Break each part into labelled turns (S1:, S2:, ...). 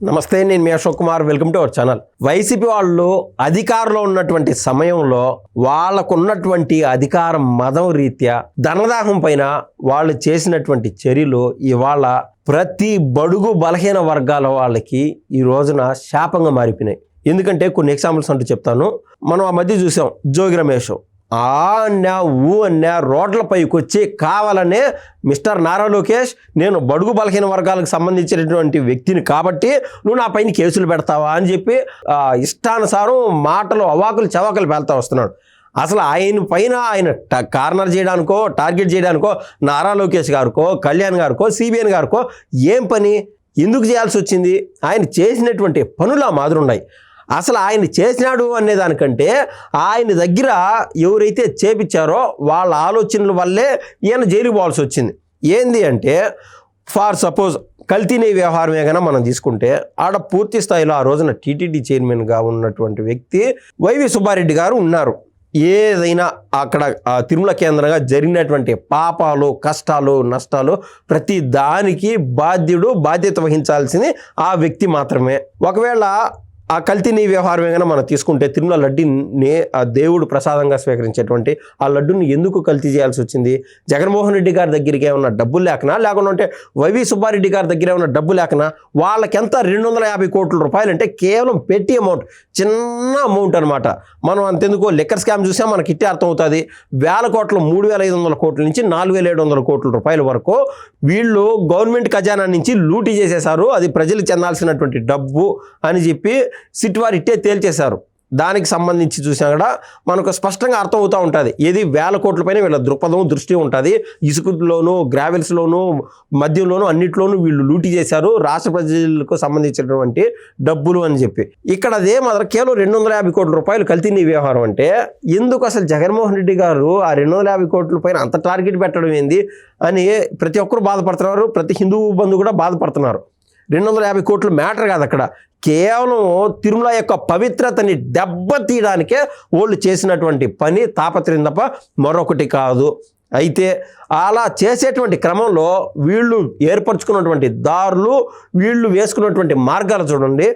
S1: నమస్తే, నేను మీ Ashok Kumar. Welcome to our channel. YCP వాళ్ళు అధికారంలో ఉన్నటువంటి సమయంలో వాళ్ళకున్నటువంటి అధికారం మదం రీత్యా ధనదాహం పైన వాళ్ళు చేసినటువంటి చర్యలు ఇవాళ ప్రతి బడుగు బలహీన వర్గాల వాళ్ళకి ఈ రోజున శాపంగా మారిపోయినాయి. ఎందుకంటే కొన్ని ఎగ్జాంపుల్స్ అంటూ చెప్తాను. మనం ఆ మధ్య చూసాం, జోగి రమేష్ అన్నా ఊ అన్నా రోడ్లపైకి వచ్చి కావాలనే మిస్టర్ నారా లోకేష్, నేను బడుగు బలహీన వర్గాలకు సంబంధించినటువంటి వ్యక్తిని కాబట్టి నువ్వు నా పైన కేసులు పెడతావా అని చెప్పి ఇష్టానుసారం మాటలు అవాకులు చవాకులు పేలుతా వస్తున్నాడు. అసలు ఆయన పైన ఆయన కార్నర్ చేయడానికో టార్గెట్ చేయడానికో నారా లోకేష్ గారికో కళ్యాణ్ గారికో సిబిఎన్ గారికో ఏం పని, ఎందుకు చేయాల్సి వచ్చింది? ఆయన చేసినటువంటి పనులు ఆ మాదిరి ఉన్నాయి. అసలు ఆయన చేసినాడు అనే దానికంటే ఆయన దగ్గర ఎవరైతే చేపించారో వాళ్ళ ఆలోచనల వల్లే ఈయన జైలుకి పోవాల్సి వచ్చింది. ఏంది అంటే, ఫార్ సపోజ్ కల్తీనే వ్యవహారమే కన్నా మనం తీసుకుంటే ఆడ పూర్తి స్థాయిలో ఆ రోజున టీటీడీ చైర్మన్గా ఉన్నటువంటి వ్యక్తి వైవి సుబ్బారెడ్డి గారు ఉన్నారు. ఏదైనా అక్కడ తిరుమల కేంద్రంగా జరిగినటువంటి పాపాలు, కష్టాలు, నష్టాలు ప్రతి దానికి బాధ్యత వహించాల్సింది ఆ వ్యక్తి మాత్రమే. ఒకవేళ ఆ కల్తీని వ్యవహారం ఏమైనా మనం తీసుకుంటే తిరుమల లడ్డూని ఆ దేవుడు ప్రసాదంగా స్వీకరించేటువంటి ఆ లడ్డూని ఎందుకు కల్తీ చేయాల్సి వచ్చింది? జగన్మోహన్ రెడ్డి గారి దగ్గరికి ఏమన్నా డబ్బులు లేకనా, లేకుంటే వైవి సుబ్బారెడ్డి గారి దగ్గర ఏమన్నా డబ్బు లేకనా? వాళ్ళకెంత 250 కోట్ల రూపాయలు అంటే కేవలం పెట్టి అమౌంట్, చిన్న అమౌంట్ అనమాట. మనం అంతెందుకు లిక్కర్ స్కామ్ చూసాం, మనకి ఇట్టే అర్థమవుతుంది. 1000 కోట్లు, 3500 కోట్ల నుంచి 4700 కోట్ల రూపాయల వరకు వీళ్ళు గవర్నమెంట్ ఖజానా నుంచి లూటీ చేసేశారు. అది ప్రజలకు చెందాల్సినటువంటి డబ్బు అని చెప్పి సిట్ వారు ఇట్టే తేల్చేశారు. దానికి సంబంధించి చూసినా కూడా మనకు స్పష్టంగా అర్థమవుతూ ఉంటుంది. ఏది 1000 కోట్ల పైన వీళ్ళ దృష్టి ఉంటుంది. ఇసుకలోను, గ్రావెల్స్లోను, మద్యంలోను అన్నింటిలోనూ వీళ్ళు లూటీ చేశారు రాష్ట్ర ప్రజలకు సంబంధించినటువంటి డబ్బులు అని చెప్పి. ఇక్కడ అదే మాత్రం కేవలం 250 కోట్ల రూపాయలు కల్తీని వ్యవహారం అంటే ఎందుకు అసలు జగన్మోహన్ రెడ్డి గారు ఆ 250 కోట్ల పైన అంత టార్గెట్ పెట్టడం ఏంది అని ప్రతి ఒక్కరు బాధపడుతున్నారు. ప్రతి హిందూ బంధు కూడా బాధపడుతున్నారు. 250 కోట్లు మ్యాటర్ కాదు అక్కడ. కేవలం తిరుమల యొక్క పవిత్రతని దెబ్బతీయడానికే వాళ్ళు చేసినటువంటి పని, తాపత్రయం తప్ప మరొకటి కాదు. అయితే అలా చేసేటువంటి క్రమంలో వీళ్ళు ఏర్పరచుకున్నటువంటి దారులు, వీళ్ళు వేసుకున్నటువంటి మార్గాలు చూడండి.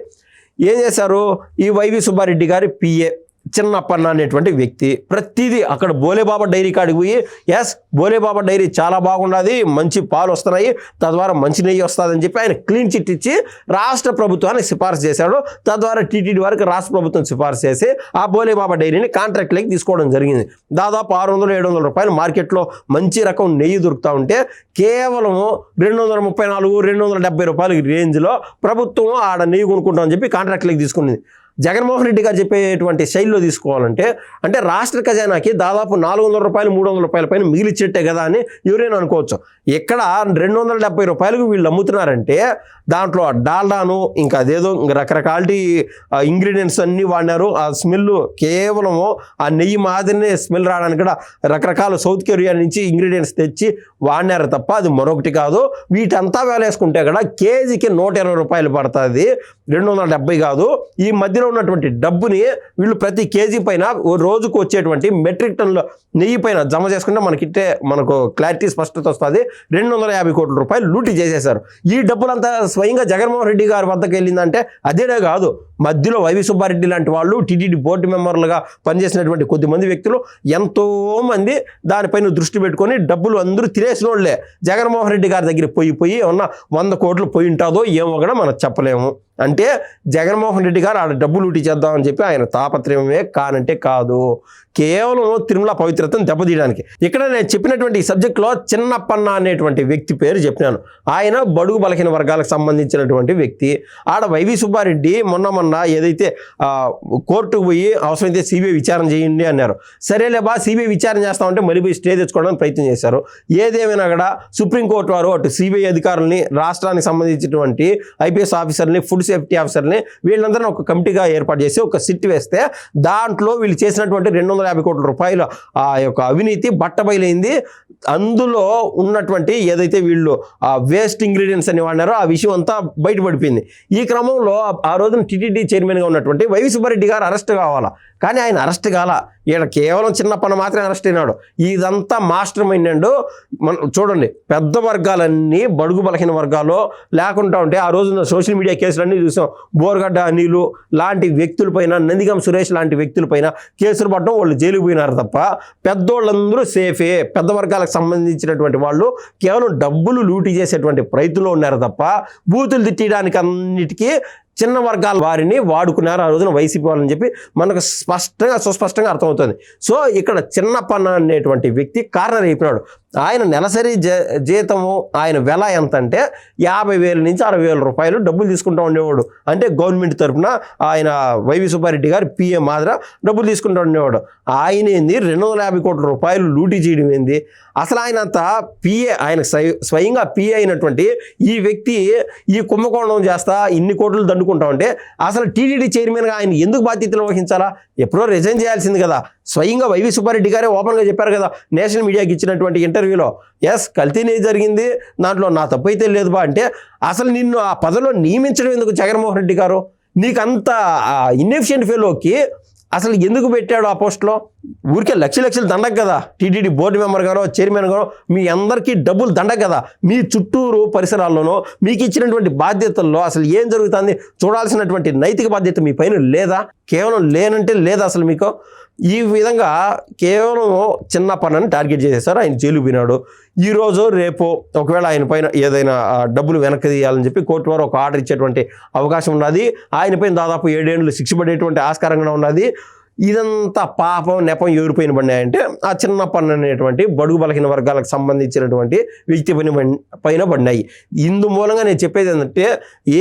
S1: ఏం చేశారు? ఈ వైవి సుబ్బారెడ్డి గారి పిఏ చిన్నప్పన్న అనేటువంటి వ్యక్తి ప్రతిదీ అక్కడ బోలేబాబా డైరీ కాడికి పోయి, ఎస్ బోలేబాబా డైరీ చాలా బాగున్నది, మంచి పాలు వస్తున్నాయి, తద్వారా మంచి నెయ్యి వస్తుందని చెప్పి ఆయన క్లీన్ చిట్ ఇచ్చి రాష్ట్ర ప్రభుత్వానికి సిఫార్సు చేశాడు. తద్వారా టీటీడీ వరకు రాష్ట్ర ప్రభుత్వం సిఫార్సు చేసి ఆ బోలేబాబా డైరీని కాంట్రాక్ట్లోకి తీసుకోవడం జరిగింది. దాదాపు 600-700 రూపాయలు మార్కెట్లో మంచి రకం నెయ్యి దొరుకుతూ ఉంటే కేవలం 234-270 రూపాయల రేంజ్లో ప్రభుత్వం ఆడ నెయ్యి కొనుక్కుంటామని చెప్పి కాంట్రాక్ట్లోకి తీసుకున్నది. జగన్మోహన్ రెడ్డి గారు చెప్పేటువంటి శైలిలో తీసుకోవాలంటే అంటే రాష్ట్ర ఖజానాకి దాదాపు 400 రూపాయలు 300 రూపాయల పైన మిగిలిచ్చేట్టే కదా అని ఎవరైనా అనుకోవచ్చు. ఇక్కడ 270 రూపాయలకు వీళ్ళు అమ్ముతున్నారంటే దాంట్లో డాల్డాను ఇంకా అదేదో రకరకాల ఇంగ్రీడియంట్స్ అన్నీ వాడినారు. ఆ స్మెల్ కేవలము ఆ నెయ్యి మాదిరినే స్మెల్ రావడానికి కూడా రకరకాల సౌత్ కొరియా నుంచి ఇంగ్రీడియంట్స్ తెచ్చి వాడినారు తప్ప అది మరొకటి కాదు. వీటంతా వేలేసుకుంటే కూడా కేజీకి 120 రూపాయలు పడుతుంది, 270 కాదు. ఈ మధ్యలో ఉన్నటువంటి డబ్బుని వీళ్ళు ప్రతి కేజీ పైన రోజుకు వచ్చేటువంటి మెట్రిక్ టన్నుల నెయ్యి పైన జమ చేసుకుంటే మనకు క్లారిటీ స్పష్టత వస్తుంది. 250 కోట్ల రూపాయలు లూటీ చేసేశారు. ఈ డబ్బులంతా స్వయంగా జగన్మోహన్ రెడ్డి గారి వద్దకు వెళ్ళిందంటే అదేనే కాదు, మధ్యలో వైవి సుబ్బారెడ్డి లాంటి వాళ్ళు, టీటీడీ బోర్డు మెంబర్లుగా పనిచేసినటువంటి కొద్దిమంది వ్యక్తులు ఎంతోమంది దానిపైన దృష్టి పెట్టుకొని డబ్బులు అందరూ తినేసిన వాళ్ళే. జగన్మోహన్ రెడ్డి గారి దగ్గర పోయి ఉన్న 100 కోట్లు పోయి ఉంటుందో ఏమో కూడా మనం చెప్పలేము. అంటే జగన్మోహన్ రెడ్డి గారు ఆడ డబ్బు లూటీ చేద్దామని చెప్పి ఆయన తాపత్రయమే కానంటే కాదు, కేవలం తిరుమల పవిత్రతను దెబ్బతీయడానికి. ఇక్కడ నేను చెప్పినటువంటి ఈ సబ్జెక్ట్లో చిన్నప్పన్న అనేటువంటి వ్యక్తి పేరు చెప్పినాను. ఆయన బడుగు బలహీన వర్గాలకు సంబంధించినటువంటి వ్యక్తి. ఆడ వైవి సుబ్బారెడ్డి మొన్న ఏదైతే కోర్టుకు పోయి అవసరమైతే సిబిఐ విచారణ చేయండి అన్నారు. సరేలే బా సిబిఐ విచారణ చేస్తామంటే మళ్ళీ పోయి స్టే తెచ్చుకోవడానికి ప్రయత్నం చేశారు. ఏదేమైనా కూడా సుప్రీంకోర్టు వారు అటు సిబిఐ అధికారులని, రాష్ట్రానికి సంబంధించినటువంటి ఐపీఎస్ ఆఫీసర్ని, ఫుడ్ సేఫ్టీ ఆఫీసర్ని వీళ్ళందరినీ ఒక కమిటీగా ఏర్పాటు చేసి ఒక సిట్ వేస్తే దాంట్లో వీళ్ళు చేసినటువంటి 250 కోట్ల రూపాయల ఆ యొక్క అవినీతి బట్టబయలైంది. అందులో ఉన్నటువంటి ఏదైతే వీళ్ళు వేస్ట్ ఇంగ్రీడియంట్స్ అని వాడినారో ఆ విషయం అంతా బయటపడిపోయింది. ఈ క్రమంలో ఆ రోజున టీటీడీ చైర్మన్గా ఉన్నటువంటి వైవి సుబ్బారెడ్డి గారు అరెస్ట్ కావాలా, కానీ ఆయన అరెస్ట్ కాల. ఈయన కేవలం చిన్నప్పన మాత్రమే అరెస్ట్ అయినాడు. ఇదంతా మాస్టర్ మైండ్ అండ్ మనం చూడండి, పెద్ద వర్గాలన్నీ బడుగు బలహీన వర్గాలు లేకుండా ఉంటే ఆ రోజున సోషల్ మీడియా కేసులన్నీ చూసాం. బోర్గడ్డ అనిలు లాంటి వ్యక్తులపైన, నందిగం సురేష్ లాంటి వ్యక్తులపైన కేసులు పడడం, వాళ్ళు జైలుకు పోయినారు తప్ప పెద్దోళ్ళందరూ సేఫే. పెద్ద వర్గాలకు సంబంధించినటువంటి వాళ్ళు కేవలం డబ్బులు లూటీ చేసేటువంటి ప్రయత్నంలో ఉన్నారు తప్ప బూతులు తిట్టడానికి అన్నిటికీ చిన్న వర్గాల వారిని వాడుకున్నారు ఆ రోజున వైసీపీ వాళ్ళని చెప్పి మనకు సుస్పష్టంగా అర్థమవుతుంది. సో ఇక్కడ చిన్నప్పన్న అనేటువంటి వ్యక్తి కార్నర్ అయిపోయినాడు. ఆయన నెలసరి జీతము ఆయన వెల ఎంత అంటే 50,000 నుంచి 60,000 రూపాయలు డబ్బులు తీసుకుంటూ ఉండేవాడు. అంటే గవర్నమెంట్ తరఫున ఆయన వైవి సుబ్బారెడ్డి గారు పిఏ మాదిర డబ్బులు తీసుకుంటూ ఉండేవాడు. ఆయన ఏంది 250 కోట్ల రూపాయలు లూటీ చేయడం ఏంది? అసలు ఆయన అంతా పిఏ, ఆయన స్వయంగా పిఏ అయినటువంటి ఈ వ్యక్తి ఈ కుంభకోణం చేస్తా ఇన్ని కోట్లు దండుకుంటా ఉంటే అసలు టీటీడీ చైర్మన్గా ఆయన ఎందుకు బాధ్యతలు వహించాలా? ఎప్పుడో రిజైన్ చేయాల్సింది కదా. స్వయంగా వైవి సుబ్బారెడ్డి గారే ఓపెన్గా చెప్పారు కదా నేషనల్ మీడియాకి ఇచ్చినటువంటి ఇంటర్వ్యూలో, ఎస్ కల్తీనే జరిగింది, దాంట్లో నా తప్పు అయితే లేదు బా అంటే, అసలు నిన్ను ఆ పదవిలో నియమించడం ఎందుకు జగన్మోహన్ రెడ్డి గారు? నీకంత ఇన్ఎఫిషియెంట్ ఫెలోకి అసలు ఎందుకు పెట్టాడు ఆ పోస్ట్లో? ఊరికే లక్షలు దండగ కదా. టీటీడీ బోర్డు మెంబర్ గానో చైర్మన్ గానో మీ అందరికీ డబ్బులు దండగ కదా. మీ చుట్టూరు పరిసరాల్లోనో మీకు ఇచ్చినటువంటి బాధ్యతల్లో అసలు ఏం జరుగుతుంది చూడాల్సినటువంటి నైతిక బాధ్యత మీ పైన లేదా? కేవలం లేనంటే లేదా అసలు మీకు? ఈ విధంగా కేవలం చిన్న పనులను టార్గెట్ చేసేసారు. ఆయన జైలు పోయినాడు. ఈరోజు రేపు ఒకవేళ ఆయన పైన ఏదైనా డబ్బులు వెనక్కి తీయాలని చెప్పి కోర్టు వారు ఒక ఆర్డర్ ఇచ్చేటువంటి అవకాశం ఉన్నది. ఆయన పైన దాదాపు 7 ఏళ్ళు శిక్ష పడేటువంటి ఆస్కారంగా ఉన్నది. ఇదంతా పాపం నెపం ఎవరిపైన పడినాయంటే ఆ చిన్న పన్ను అనేటువంటి బడుగు బలహీన వర్గాలకు సంబంధించినటువంటి వ్యక్తి పైన పడినాయి. ఇందు మూలంగా నేను చెప్పేది ఏంటంటే,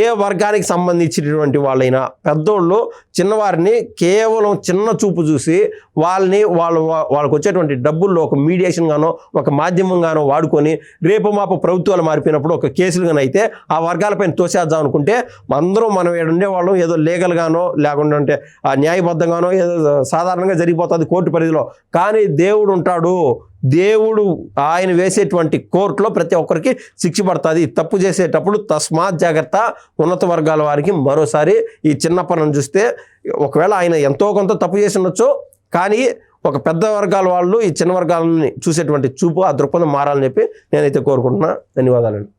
S1: ఏ వర్గానికి సంబంధించినటువంటి వాళ్ళైనా పెద్దోళ్ళు చిన్నవారిని కేవలం చిన్న చూపు చూసి వాళ్ళకు వచ్చేటువంటి డబ్బుల్లో ఒక మీడియేషన్ గానో ఒక మాధ్యమంగానో వాడుకొని రేపు మాపు ప్రభుత్వాలు మారిపోయినప్పుడు ఒక కేసులుగానో అయితే ఆ వర్గాలపైన తోసేద్దాం అనుకుంటే అందరూ మనం ఉండేవాళ్ళం ఏదో లీగల్గానో లేకుండా అంటే ఆ న్యాయబద్ధంగానో ఏదో సాధారణంగా జరిగిపోతుంది కోర్టు పరిధిలో. కానీ దేవుడు ఉంటాడు. దేవుడు ఆయన వేసేటువంటి కోర్టులో ప్రతి ఒక్కరికి శిక్ష పడుతుంది. తప్పు చేసేటప్పుడు తస్మాత్ జాగ్రత్త. ఉన్నత వర్గాల వారికి మరోసారి ఈ చిన్న పనులను చూస్తే ఒకవేళ ఆయన ఎంతో కొంత తప్పు చేసి ఉండొచ్చు, కానీ ఒక పెద్ద వర్గాల వాళ్ళు ఈ చిన్న వర్గాలని చూసేటువంటి చూపు, ఆ దృక్పథం మారాలని చెప్పి నేనైతే కోరుకుంటున్నా. ధన్యవాదాలండి.